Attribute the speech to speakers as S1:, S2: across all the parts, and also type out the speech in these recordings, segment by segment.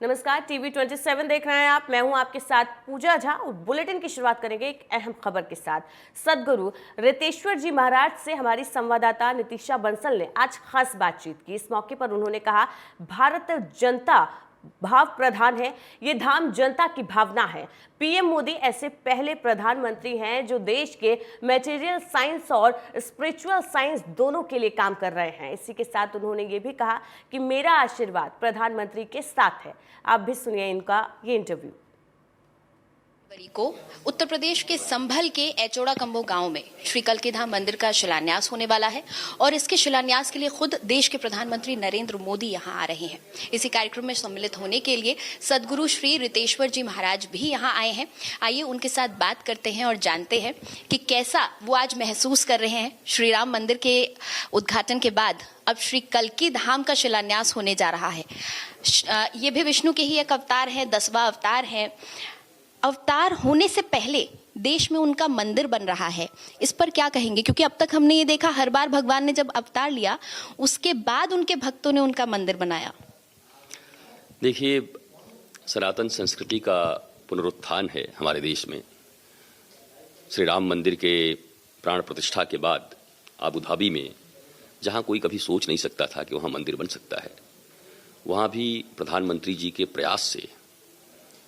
S1: नमस्कार, टीवी 27 देख रहे हैं आप। मैं हूं आपके साथ पूजा झा और बुलेटिन की शुरुआत करेंगे एक अहम खबर के साथ। सदगुरु रितेश्वर जी महाराज से हमारी संवाददाता नितिशा बंसल ने आज खास बातचीत की। इस मौके पर उन्होंने कहा, भारत जनता भाव प्रधान है, ये धाम जनता की भावना है। पीएम मोदी ऐसे पहले प्रधानमंत्री हैं जो देश के मटेरियल साइंस और स्पिरिचुअल साइंस दोनों के लिए काम कर रहे हैं। इसी के साथ उन्होंने ये भी कहा कि मेरा आशीर्वाद प्रधानमंत्री के साथ है। आप भी सुनिए इनका ये इंटरव्यू।
S2: को उत्तर प्रदेश के संभल के एचोड़ा कंबो गांव में श्री कल्की धाम मंदिर का शिलान्यास होने वाला है और इसके शिलान्यास के लिए खुद देश के प्रधानमंत्री नरेंद्र मोदी यहां आ रहे हैं। इसी कार्यक्रम में सम्मिलित होने के लिए सदगुरु श्री रितेश्वर जी महाराज भी यहां आए हैं। आइए उनके साथ बात करते हैं और जानते हैं कि कैसा वो आज महसूस कर रहे हैं। श्री राम मंदिर के उद्घाटन के बाद अब श्री कल्की धाम का शिलान्यास होने जा रहा है। ये भी विष्णु के ही एक अवतार है, 10वां अवतार है। अवतार होने से पहले देश में उनका मंदिर बन रहा है, इस पर क्या कहेंगे? क्योंकि अब तक हमने ये देखा, हर बार भगवान ने जब अवतार लिया उसके बाद उनके भक्तों ने उनका मंदिर बनाया।
S3: देखिए, सनातन संस्कृति का पुनरुत्थान है हमारे देश में। श्री राम मंदिर के प्राण प्रतिष्ठा के बाद आबू धाबी में, जहां कोई कभी सोच नहीं सकता था कि वहां मंदिर बन सकता है, वहां भी प्रधानमंत्री जी के प्रयास से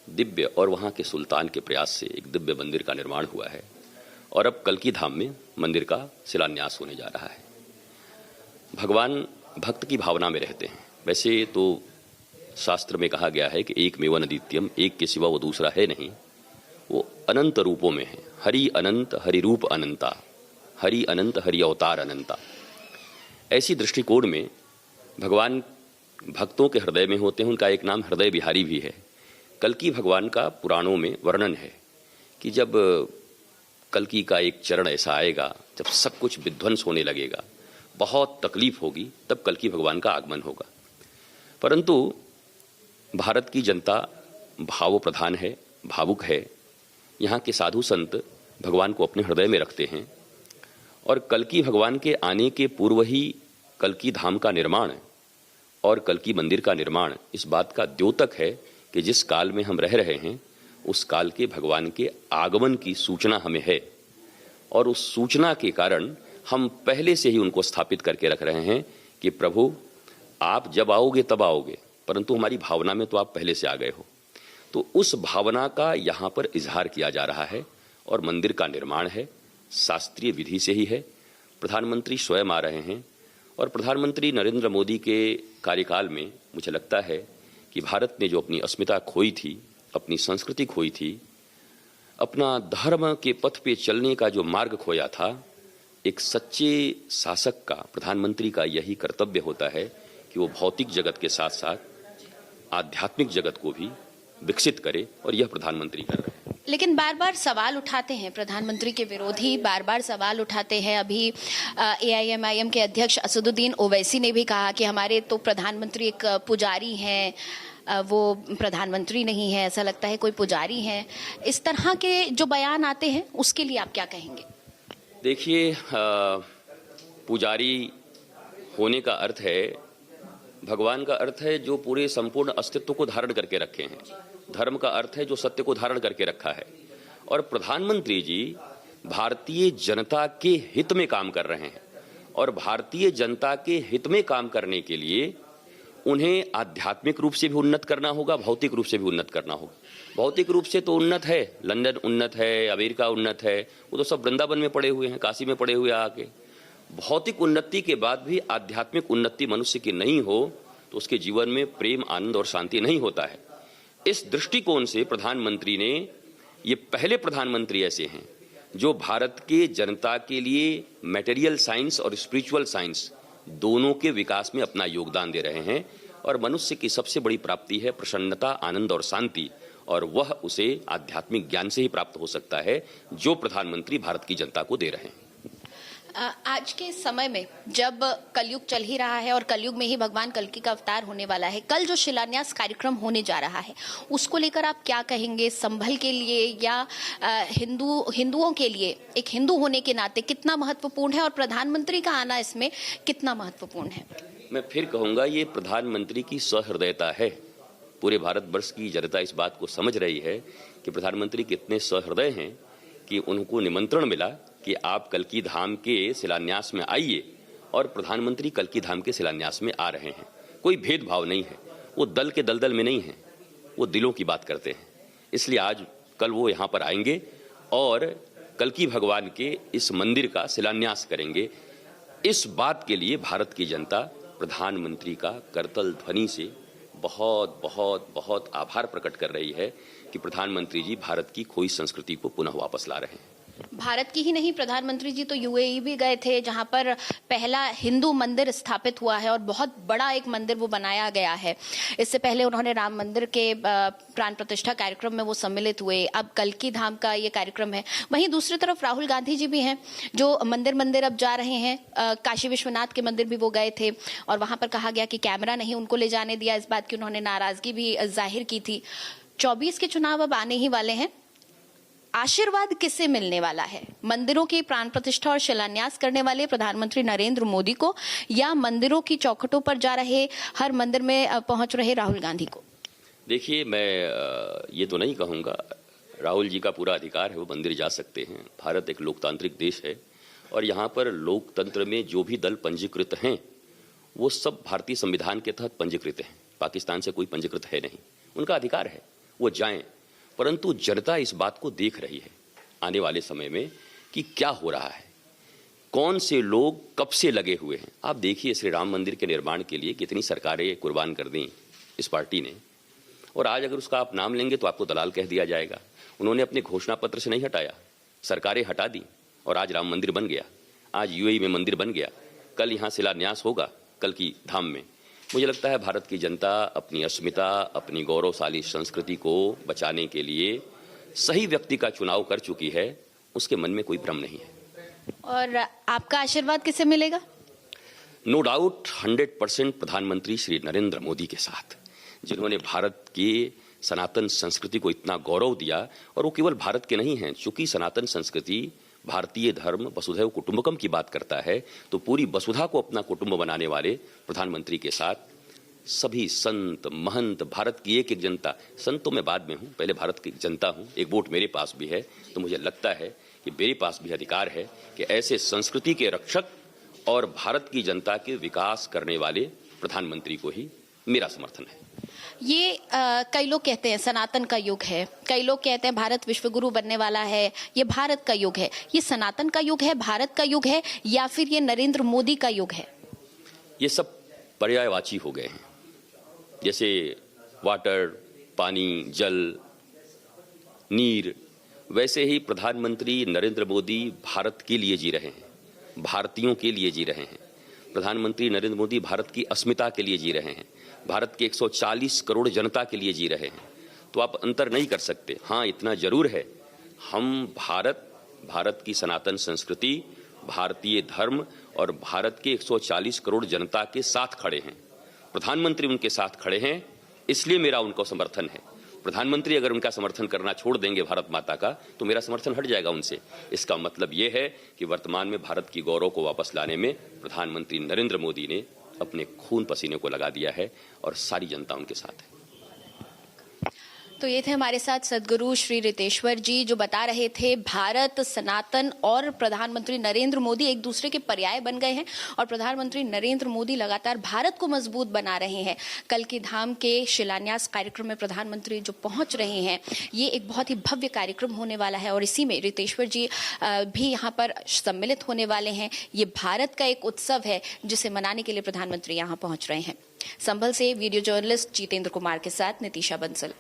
S3: दिव्य और वहां के सुल्तान के प्रयास से एक दिव्य मंदिर का निर्माण हुआ है और अब कल्की धाम में मंदिर का शिलान्यास होने जा रहा है। भगवान भक्त की भावना में रहते हैं। वैसे तो शास्त्र में कहा गया है कि एक मेव अद्वितीयम, एक के सिवा वो दूसरा है नहीं। वो अनंत रूपों में है। हरि अनंत, हरि रूप अनंता, हरि अनंत, हरि अवतार अनंता। ऐसी दृष्टिकोण में भगवान भक्तों के हृदय में होते हैं। उनका एक नाम हृदय बिहारी भी है। कल्की भगवान का पुराणों में वर्णन है कि जब कल्की का एक चरण ऐसा आएगा, जब सब कुछ विध्वंस होने लगेगा, बहुत तकलीफ होगी, तब कल्की भगवान का आगमन होगा। परंतु भारत की जनता भाव प्रधान है, भावुक है। यहाँ के साधु संत भगवान को अपने हृदय में रखते हैं और कल्की भगवान के आने के पूर्व ही कल्की धाम का निर्माण और कल्की मंदिर का निर्माण इस बात का द्योतक है कि जिस काल में हम रह रहे हैं उस काल के भगवान के आगमन की सूचना हमें है और उस सूचना के कारण हम पहले से ही उनको स्थापित करके रख रहे हैं कि प्रभु आप जब आओगे तब आओगे, परंतु हमारी भावना में तो आप पहले से आ गए हो। तो उस भावना का यहाँ पर इजहार किया जा रहा है और मंदिर का निर्माण है, शास्त्रीय विधि से ही है। प्रधानमंत्री स्वयं आ रहे हैं और प्रधानमंत्री नरेंद्र मोदी के कार्यकाल में मुझे लगता है कि भारत ने जो अपनी अस्मिता खोई थी, अपनी संस्कृति खोई थी, अपना धर्म के पथ पे चलने का जो मार्ग खोया था, एक सच्चे शासक का, प्रधानमंत्री का यही कर्तव्य होता है कि वो भौतिक जगत के साथ साथ आध्यात्मिक जगत को भी विकसित करे और यह प्रधानमंत्री कर रहे हैं।
S2: लेकिन बार बार सवाल उठाते हैं प्रधानमंत्री के विरोधी, बार बार सवाल उठाते हैं। अभी AIMIM के अध्यक्ष असदुद्दीन ओवैसी ने भी कहा कि हमारे तो प्रधानमंत्री एक पुजारी हैं, वो प्रधानमंत्री नहीं है, ऐसा लगता है कोई पुजारी हैं। इस तरह के जो बयान आते हैं उसके लिए आप क्या कहेंगे?
S3: देखिए, पुजारी होने का अर्थ है, भगवान का अर्थ है जो पूरे संपूर्ण अस्तित्व को धारण करके रखे हैं। धर्म का अर्थ है जो सत्य को धारण करके रखा है। और प्रधानमंत्री जी भारतीय जनता के हित में काम कर रहे हैं और भारतीय जनता के हित में काम करने के लिए उन्हें आध्यात्मिक रूप से भी उन्नत करना होगा, भौतिक रूप से भी उन्नत करना होगा। भौतिक रूप से तो उन्नत है, लंदन उन्नत है, अमेरिका उन्नत है, वो तो सब वृंदावन में पड़े हुए हैं, काशी में पड़े हुए आके। भौतिक उन्नति के बाद भी आध्यात्मिक उन्नति मनुष्य की नहीं हो तो उसके जीवन में प्रेम, आनंद और शांति नहीं होता है। इस दृष्टिकोण से प्रधानमंत्री ने, ये पहले प्रधानमंत्री ऐसे हैं जो भारत के जनता के लिए मटेरियल साइंस और स्पिरिचुअल साइंस दोनों के विकास में अपना योगदान दे रहे हैं। और मनुष्य की सबसे बड़ी प्राप्ति है प्रसन्नता, आनंद और शांति, और वह उसे आध्यात्मिक ज्ञान से ही प्राप्त हो सकता है जो प्रधानमंत्री भारत की जनता को दे रहे हैं।
S2: आज के समय में जब कलयुग चल ही रहा है और कलयुग में ही भगवान कल्की का अवतार होने वाला है, कल जो शिलान्यास कार्यक्रम होने जा रहा है उसको लेकर आप क्या कहेंगे? संभल के लिए या हिंदुओं के लिए एक हिंदू होने के नाते कितना महत्वपूर्ण है और प्रधानमंत्री का आना इसमें कितना महत्वपूर्ण है?
S3: मैं फिर कहूंगा, ये प्रधानमंत्री की सहृदयता है पूरे भारतवर्ष की जनता इस बात को समझ रही है कि प्रधानमंत्री कितने सहृदय हैं कि उनको निमंत्रण मिला कि आप कल्की धाम के शिलान्यास में आइए, और प्रधानमंत्री कल्की धाम के शिलान्यास में आ रहे हैं। कोई भेदभाव नहीं है, वो दल के दलदल में नहीं है, वो दिलों की बात करते हैं। इसलिए आज कल वो यहाँ पर आएंगे और कल्की भगवान के इस मंदिर का शिलान्यास करेंगे। इस बात के लिए भारत की जनता प्रधानमंत्री का करतल ध्वनि से बहुत बहुत बहुत आभार प्रकट कर रही है कि प्रधानमंत्री जी भारत की खोई संस्कृति को पुनः वापस ला रहे हैं।
S2: भारत की ही नहीं, प्रधानमंत्री जी तो यूएई भी गए थे, जहां पर पहला हिंदू मंदिर स्थापित हुआ है और बहुत बड़ा एक मंदिर वो बनाया गया है। इससे पहले उन्होंने राम मंदिर के प्राण प्रतिष्ठा कार्यक्रम में वो सम्मिलित हुए। अब कल्की धाम का ये कार्यक्रम है। वहीं दूसरी तरफ राहुल गांधी जी भी हैं, जो मंदिर अब जा रहे हैं। काशी विश्वनाथ के मंदिर भी वो गए थे और वहां पर कहा गया कि कैमरा नहीं उनको ले जाने दिया। इस बात की उन्होंने नाराजगी भी जाहिर की थी। 24 के चुनाव अब आने ही वाले हैं। आशीर्वाद किससे मिलने वाला है? मंदिरों की प्राण प्रतिष्ठा और शिलान्यास करने वाले प्रधानमंत्री नरेंद्र मोदी को, या मंदिरों की चौखटों पर जा रहे, हर मंदिर में पहुंच रहे राहुल गांधी को?
S3: देखिए, मैं ये तो नहीं कहूँगा, राहुल जी का पूरा अधिकार है, वो मंदिर जा सकते हैं। भारत एक लोकतांत्रिक देश है और यहाँ पर लोकतंत्र में जो भी दल पंजीकृत हैं वो सब भारतीय संविधान के तहत पंजीकृत हैं। पाकिस्तान से कोई पंजीकृत है नहीं, उनका अधिकार है, वो जाएं। परंतु जनता इस बात को देख रही है आने वाले समय में कि क्या हो रहा है, कौन से लोग कब से लगे हुए हैं। आप देखिए, श्री राम मंदिर के निर्माण के लिए कितनी सरकारें कुर्बान कर दी इस पार्टी ने, और आज अगर उसका आप नाम लेंगे तो आपको दलाल कह दिया जाएगा। उन्होंने अपने घोषणा पत्र से नहीं हटाया, सरकारें हटा दी और आज राम मंदिर बन गया। आज यूएई में मंदिर बन गया, कल यहाँ शिलान्यास होगा कल्की धाम में। मुझे लगता है भारत की जनता अपनी अस्मिता, अपनी गौरवशाली संस्कृति को बचाने के लिए सही व्यक्ति का चुनाव कर चुकी है, उसके मन में कोई भ्रम नहीं है।
S2: और आपका आशीर्वाद किससे मिलेगा?
S3: नो डाउट 100% प्रधानमंत्री श्री नरेंद्र मोदी के साथ, जिन्होंने भारत की सनातन संस्कृति को इतना गौरव दिया। और वो केवल भारत के नहीं हैं, चूंकि सनातन संस्कृति भारतीय धर्म वसुधैव कुटुंबकम की बात करता है, तो पूरी वसुधा को अपना कुटुंब बनाने वाले प्रधानमंत्री के साथ सभी संत महंत, भारत की एक एक जनता, संत तो मैं बाद में हूँ, पहले भारत की जनता हूँ, एक वोट मेरे पास भी है, तो मुझे लगता है कि मेरे पास भी अधिकार है कि ऐसे संस्कृति के रक्षक और भारत की जनता के विकास करने वाले प्रधानमंत्री को ही मेरा समर्थन है।
S2: ये कई लोग कहते हैं सनातन का युग है, कई लोग कहते हैं भारत विश्वगुरु बनने वाला है, ये भारत का युग है। ये सनातन का युग है, भारत का युग है, या फिर ये नरेंद्र मोदी का युग है?
S3: ये सब पर्यायवाची हो गए हैं। जैसे वाटर, पानी, जल, नीर, वैसे ही प्रधानमंत्री नरेंद्र मोदी भारत के लिए जी रहे हैं, भारतीयों के लिए जी रहे हैं। प्रधानमंत्री नरेंद्र मोदी भारत की अस्मिता के लिए जी रहे हैं, भारत के 140 करोड़ जनता के लिए जी रहे हैं। तो आप अंतर नहीं कर सकते। हाँ, इतना जरूर है, हम भारत की सनातन संस्कृति, भारतीय धर्म और भारत के 140 करोड़ जनता के साथ खड़े हैं। प्रधानमंत्री उनके साथ खड़े हैं, इसलिए मेरा उनको समर्थन है। प्रधानमंत्री अगर उनका समर्थन करना छोड़ देंगे भारत माता का, तो मेरा समर्थन हट जाएगा उनसे। इसका मतलब ये है कि वर्तमान में भारत की गौरव को वापस लाने में प्रधानमंत्री नरेंद्र मोदी ने अपने खून पसीने को लगा दिया है और सारी जनता उनके साथ है।
S2: तो ये थे हमारे साथ सद्गुरु श्री रितेश्वर जी, जो बता रहे थे भारत, सनातन और प्रधानमंत्री नरेंद्र मोदी एक दूसरे के पर्याय बन गए हैं और प्रधानमंत्री नरेंद्र मोदी लगातार भारत को मजबूत बना रहे हैं। कल्की धाम के शिलान्यास कार्यक्रम में प्रधानमंत्री जो पहुंच रहे हैं, ये एक बहुत ही भव्य कार्यक्रम होने वाला है और इसी में रितेश्वर जी भी यहाँ पर सम्मिलित होने वाले हैं। ये भारत का एक उत्सव है जिसे मनाने के लिए प्रधानमंत्री यहाँ पहुंच रहे हैं। संभल से वीडियो जर्नलिस्ट जितेंद्र कुमार के साथ नितिशा बंसल।